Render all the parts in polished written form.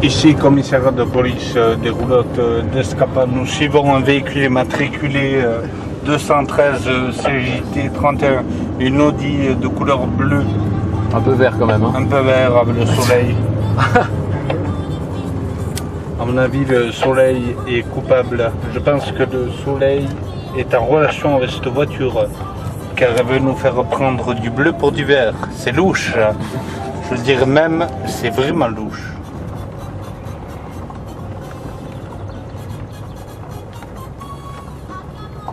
Ici, commissariat de police des roulottes d'Escapa. Nous suivons un véhicule immatriculé 213 CJT 31, une Audi de couleur bleue. Un peu vert quand même. Hein. Un peu vert avec le soleil. À mon avis, le soleil est coupable. Je pense que le soleil est en relation avec cette voiture, car elle veut nous faire prendre du bleu pour du vert. C'est louche. Je veux dire même, c'est vraiment louche.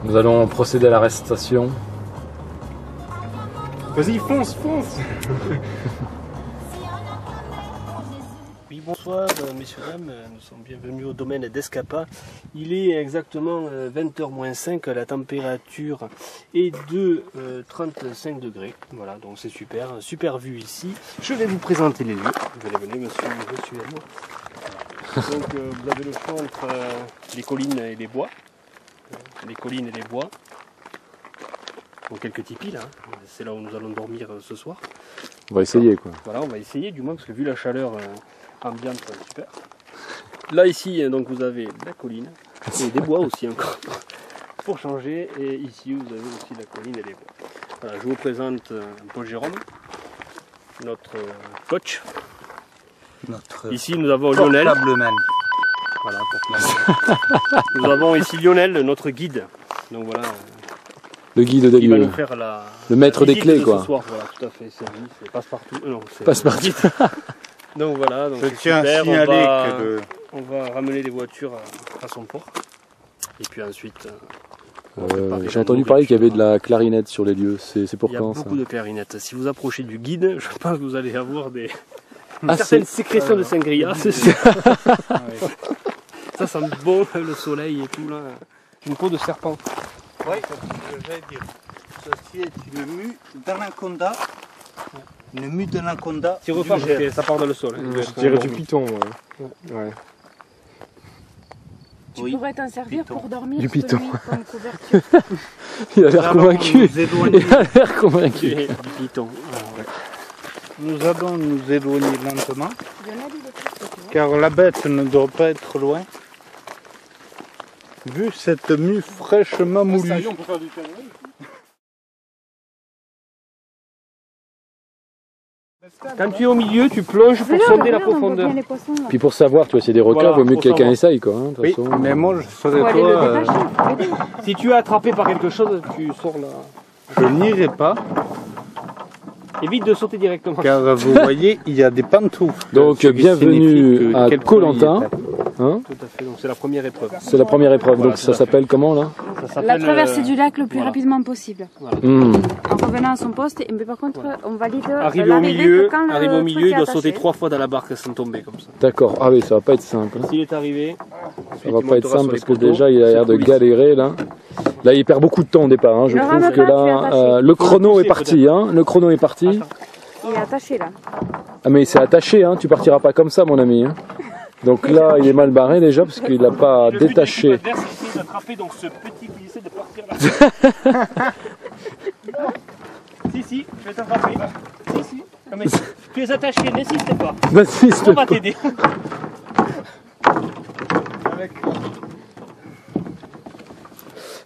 Nous allons procéder à l'arrestation. Vas-y, fonce, fonce. Oui, bonsoir, messieurs, dames, nous sommes bienvenus au domaine d'Escapa. Il est exactement 20h-5, la température est de 35 degrés. Voilà, donc c'est super, super vue ici. Je vais vous présenter les lieux. Venez, monsieur Donc vous avez le choix entre les collines et les bois. Les collines et les bois. Donc quelques tipis là, c'est là où nous allons dormir ce soir. On va essayer quoi. Voilà, on va essayer du moins parce que vu la chaleur ambiante, super. Là ici, donc vous avez la colline et des bois aussi encore pour changer. Et ici vous avez aussi la colline et les bois. Voilà, je vous présente Paul Jérôme, notre coach. Ici nous avons Lionel. Voilà, nous avons ici Lionel, notre guide. Donc voilà. Le guide des Il va lieux. nous faire le maître des clés, quoi. Ce soir, voilà, tout à fait. C'est lui, c'est passe-partout. Non, c'est Passe-partout. Donc voilà, donc je tiens à signaler que on va ramener les voitures à son port. Et puis ensuite. J'ai entendu parler qu'il y avait de la clarinette sur les lieux. C'est pour il y a quand ça? beaucoup de clarinettes. Si vous approchez du guide, je pense que vous allez avoir des Ah, certaines sécrétions de sangria. Ça sent bon le soleil et tout là. Une peau de serpent. oui, c'est ce que j'allais dire. Ceci est une mue d'anaconda. Une mue d'anaconda. Tu repars parce que ça part dans le sol. Je dirais du python. Ouais. Tu pourrais t'en servir pour dormir Du python. comme couverture. Il a l'air convaincu. Il a l'air convaincu. Du python. Nous allons nous éloigner lentement, car la bête ne doit pas être loin. Vu cette mue fraîchement moulue. Quand tu es au milieu, tu plonges pour sonder la profondeur. Puis pour savoir, tu vois, s'il y a des requins, Voilà, vaut mieux pour que quelqu'un savoir. essaye, quoi. Hein, de toute Oui, façon. mais moi je serais Faut aller le toi. détacher, faut l'aider. Si tu es attrapé par quelque chose, tu sors là. Je n'irai pas, Évite de sauter directement. car vous voyez, il y a des pantoufles. Donc, Ce qui bienvenue signifie que à quelqu'un Koh-Lanta. y est. Hein, Tout à fait, donc c'est la première épreuve. c'est la première épreuve. Voilà, Donc tout ça à fait. s'appelle comment là? Ça La s'appelle, traversée du lac le plus voilà. rapidement possible. Hmm. En revenant à son poste, mais par contre, on valide Arrivé au l'arrivée milieu, que quand le truc il est doit sauter attaché. 3 fois dans la barque sans tomber comme ça. D'accord. Ah oui, ça va pas être simple. S'il est arrivé, Ça va pas être simple parce que déjà il a l'air de galérer là. Là, il perd beaucoup de temps au départ. Hein. Je Ne trouve rame que pas, tu es là, attaché. le chrono Faut est le pousser, parti. Hein. Le chrono est parti. Il est attaché là. Ah mais c'est attaché. Hein. Tu partiras pas comme ça, mon ami. Hein. Donc là, il est mal barré déjà parce qu'il n'a pas le but de détaché. l'équipe adverse, c'est d'attraper donc ce petit glissé de partir là. Si, je vais t'attraper. Si. Non, mais tu es attaché, n'insiste pas. N'insiste On va pas. t'aider.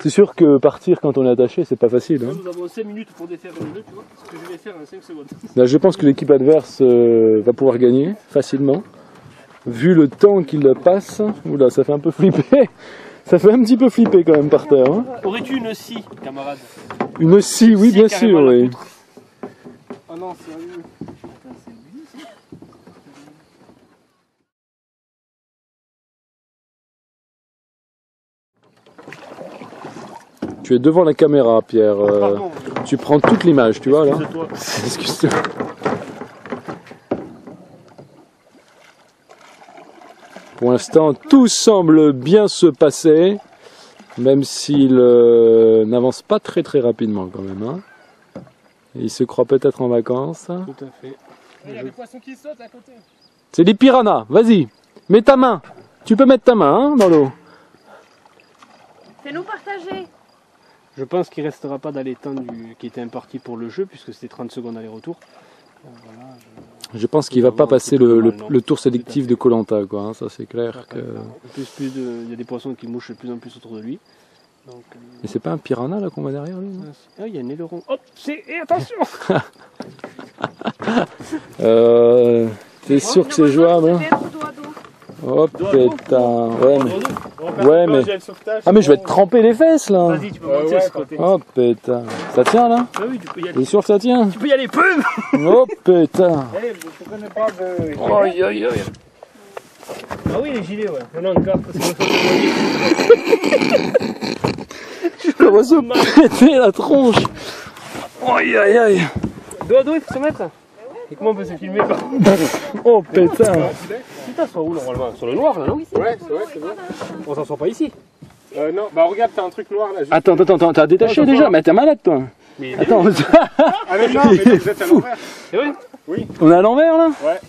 C'est sûr que partir quand on est attaché, c'est pas facile. Hein. Nous avons 5 minutes pour défaire le jeu, tu vois. Ce que je vais faire en 5 secondes. Là, je pense que l'équipe adverse va pouvoir gagner facilement. Vu le temps qu'il passe, oula, ça fait un peu flipper. Ça fait un petit peu flipper quand même par terre. Hein. Aurais-tu une scie, camarade? Une scie, oui, Scie bien carrément sûr, la oui. poutre. Oh non, sérieux. Tu es devant la caméra, Pierre. Pardon, Tu prends toute l'image, tu vois là. excuse-toi. Excuse-toi. Pour l'instant, tout semble bien se passer, même s'il n'avance pas très très rapidement quand même. Hein. Il se croit peut-être en vacances. Tout à fait. Il y a des poissons qui sautent à côté. C'est des piranhas, vas-y, mets ta main. Tu peux mettre ta main hein, dans l'eau. Fais-nous partager. Je pense qu'il ne restera pas dans les temps qui étaient impartis pour le jeu, puisque c'était 30 secondes aller-retour. Je pense qu'il va pas passer le tour sélectif de Koh Lanta, quoi. Hein, ça c'est clair que. Il y a des poissons qui mouchent de plus en plus autour de lui. Donc, Mais c'est pas un piranha là qu'on voit derrière lui, non? ah, il y a un aileron. Hop, et attention. T'es sûr que c'est jouable, hein? Oh putain, ouais mais... Ah mais je vais te tremper les fesses là. Vas-y, tu peux monter de ce côté. Oh putain, ça tient là? Ah oui, tu peux y aller. T'es sûr que ça tient? Tu peux y aller, boum. Oh putain. Allez, je ne connais pas de... Aïe aïe aïe. Ah oui, les gilets, ouais. Non, encore, parce que Je vois se péter la tronche. Aïe aïe aïe. dos à dos, il faut se mettre. Et comment on peut se filmer quoi? Oh putain. Putain, soit où normalement? Sur le noir là, non? Ouais, c'est bon. On s'en sort pas ici. Non, bah regarde, t'as un truc noir là. Juste... Attends, t'as détaché déjà? Mais t'es malade toi. Mais Attends, Ah mais non, mais vous êtes à l'envers. c'est vrai? Oui. on est à l'envers là? Ouais.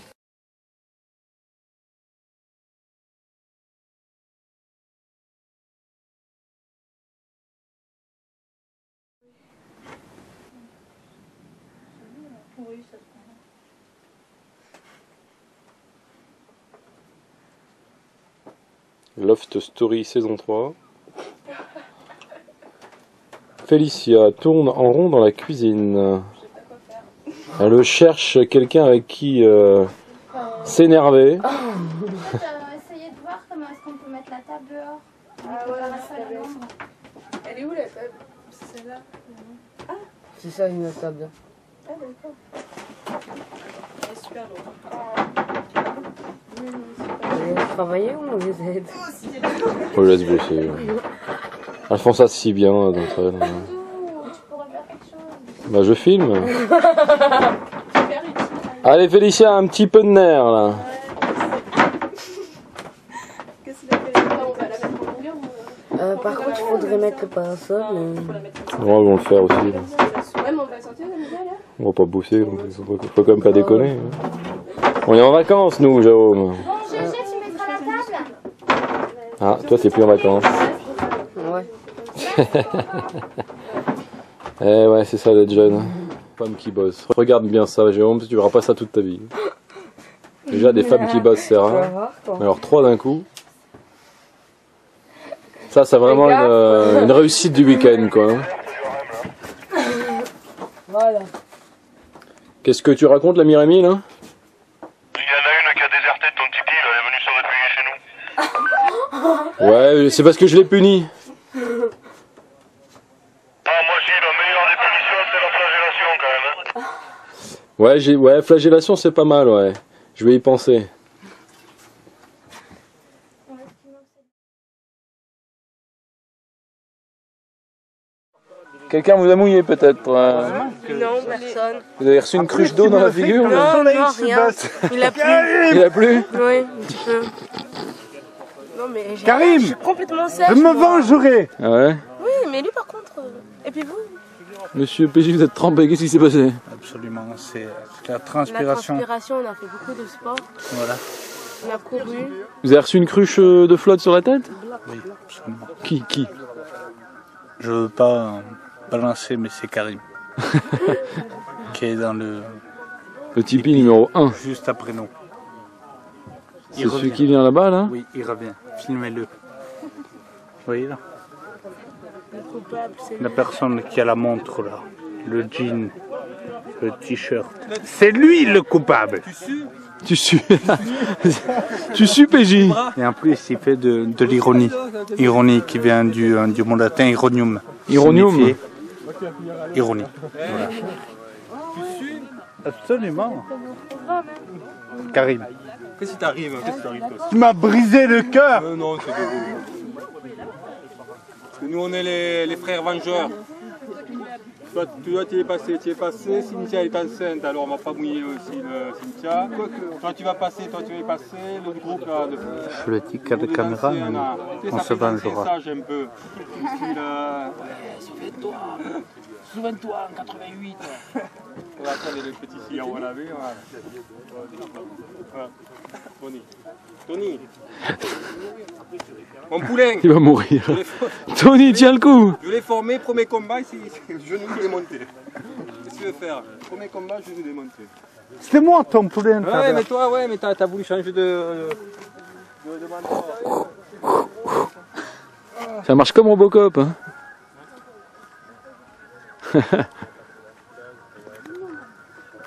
Loft Story saison 3. Félicia tourne en rond dans la cuisine. Elle cherche quelqu'un avec qui s'énerver. Essayez de voir comment est-ce qu'on peut mettre la table dehors. Ah ouais, Elle est où la table? C'est celle-là? C'est ça une table. Ah d'accord. Elle est super lourde. Vous allez travailler ou on vous aide? On laisse bosser. Elles font ça si bien d'entre elles. Tu pourrais faire quelque chose. Bah je filme. Allez Félicia, un petit peu de nerf là. Qu'est-ce qu'il a fait? On va la mettre en longueur ou... Par contre, il faudrait mettre le parasol. Ouais, ils vont le faire aussi. Là. Ouais, mais on va sortir la nouvelle là. On va pas bosser, donc faut quand même pas déconner. Hein. On est en vacances nous, Jérôme. Bon, GG, tu mettras la table. Ah, toi t'es plus en vacances. Ouais. Eh ouais, c'est ça d'être jeune. Femme qui bosse. Regarde bien ça, Jérôme, parce que tu verras pas ça toute ta vie. Déjà, des femmes qui bossent, c'est rare. Alors, 3 d'un coup. Ça, c'est vraiment une réussite du week-end, quoi. Voilà. Qu'est-ce que tu racontes, la Mirémie, là? Il y en a une qui a déserté ton tipi, elle est venue se réfugier chez nous. Ouais, c'est parce que je l'ai puni. Ah, moi si, la meilleure des punitions, c'est la flagellation quand même. Hein. Ouais, flagellation, c'est pas mal, ouais. Je vais y penser. Quelqu'un vous a mouillé peut-être? Non, personne. Vous avez reçu une cruche d'eau dans la figure? Non, non, rien. Il a plu. Il a plu? Oui, un petit peu. Non, mais j'ai Karim, je suis complètement sèche. je me vengerai. Ah ouais? Oui, mais lui par contre. Et puis vous? Monsieur PJ, vous êtes trempé, qu'est-ce qui s'est passé? Absolument, c'est la La transpiration. transpiration, on a fait beaucoup de sport. Voilà. On a couru. Vous avez reçu une cruche de flotte sur la tête? Oui, absolument. Qui? Je veux pas balancer, mais c'est Karim. Qui est dans le... Le Tipeee numéro 1. juste après nous. C'est celui qui vient là-bas, là? Oui, il revient. Filmez-le. Vous voyez là? La personne qui a la montre là, le jean, le t-shirt. C'est lui le coupable. Tu sues. Tu sues PJ. Et en plus, il fait de l'ironie. Ironie qui vient du mot latin ironium. Ironium. Signifier ironie. Voilà. Absolument. Karim. Qu'est-ce qui t'arrive? Tu m'as brisé le cœur. Non, c'est de Parce que nous, on est les frères vengeurs. Toi, tu es passé, Cynthia est enceinte, alors on va pas mouiller aussi le Cynthia. Toi, tu vas passer, le groupe là. Je le dis qu'à la caméra, on se vengera. Un peu. Souviens-toi, en 88. On va prendre les petits sillons à laver. Voilà. Tony. Mon poulain. Il va mourir. Tony, tiens le coup. Je l'ai formé, premier combat, le genou il est monté. Qu'est-ce que tu veux faire? Premier combat, genou démonté. C'était moi ton poulet. Ouais, mais toi, ouais, mais t'as voulu changer de Ça marche comme Robocop. Hein.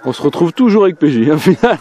On se retrouve toujours avec PJ, au final.